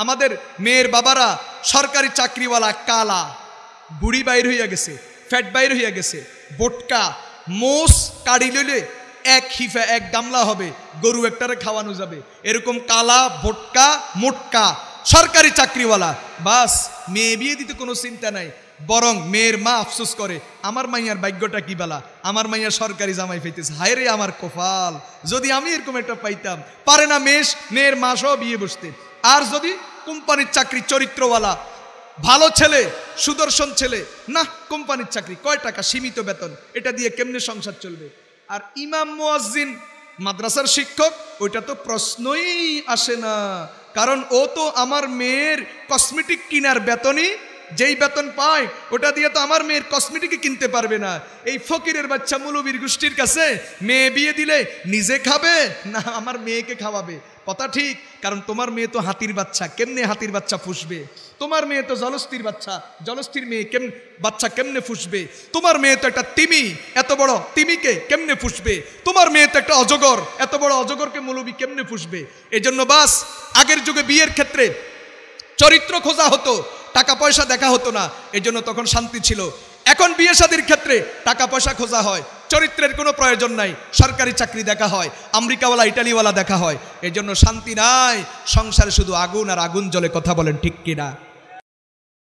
আমাদের মেয়ের বাবারা সরকারি চাকরিওয়ালা, কালা, বুড়ি বাইর হইয়া গেছে, ফ্যাট বাইর হইয়া গেছে, বোটকা মোষ কাড়ি লইলে এক হিফা এক গামলা হবে, গরু একটারে খাওয়ানো যাবে, এরকম কালা বোটকা মোটকা সরকারি চাকরিওয়ালা। বাস মেয়ে বিয়ে দিতে কোনো চিন্তা নাই, বরং মেয়ের মা আফসোস করে আমার মাইয়ার ভাগ্যটা কি বালা, আমার মাইয়া সরকারি জামাই পাইতেছে, হায় রে আমার কপাল, যদি আমি এরকম একটা পাইতাম। পারে না মেয়ের মা সহ বিয়ে বসতে। আর যদি কোম্পানির চাকরি, চরিত্রওয়ালা ভালো ছেলে, সুদর্শন ছেলে, না কোম্পানির চাকরি, কয় টাকা, সীমিত বেতন, এটা দিয়ে কেমনে সংসার চলবে? আর ইমাম মুয়াজ্জিন, মাদ্রাসার শিক্ষক, ওইটা তো প্রশ্নই আসে না, কারণ ও তো আমার মেয়ের কসমেটিক কিনার বেতনই, যেই বেতন পায় ওটা দিয়ে তো আমার মেয়ের কসমেটিকই কিনতে পারবে না। এই ফকিরের বাচ্চা মুলুবির গোষ্ঠীর কাছে মেয়ে বিয়ে দিলে নিজে খাবে না আমার মেয়েকে খাওয়াবে? কথা ঠিক, কারণ তোমার মেয়ে তো হাতির বাচ্চা, কেমনে হাতির বাচ্চা ফুসবে? তোমার মেয়ে তো জলস্থির বাচ্চা, জলস্থির মেয়ে বাচ্চা কেমনে ফুসবে? তোমার মেয়ে তো একটা তিমি, এত বড় তিমিকে কেমনে ফুসবে? তোমার মেয়ে তো একটা অজগর, এত বড় অজগরকে মুলুবি কেমনে ফুসবে? এজন্য বাস আগের যুগে বিয়ের ক্ষেত্রে চরিত্র খোঁজা হতো, টাকা পয়সা দেখা হতো না, এজন্য তখন শান্তি ছিল। এখন বিয়ে শাদীর ক্ষেত্রে টাকা পয়সা খোঁজা হয়, চরিত্রের কোনো প্রয়োজন নাই, সরকারি চাকরি দেখা হয়, আমেরিকাওয়ালা ইটালিওয়ালা দেখা হয়, এজন্য শান্তি নাই, সংসারে শুধু আগুন আর আগুন জ্বলে। কথা বলেন ঠিক কিনা?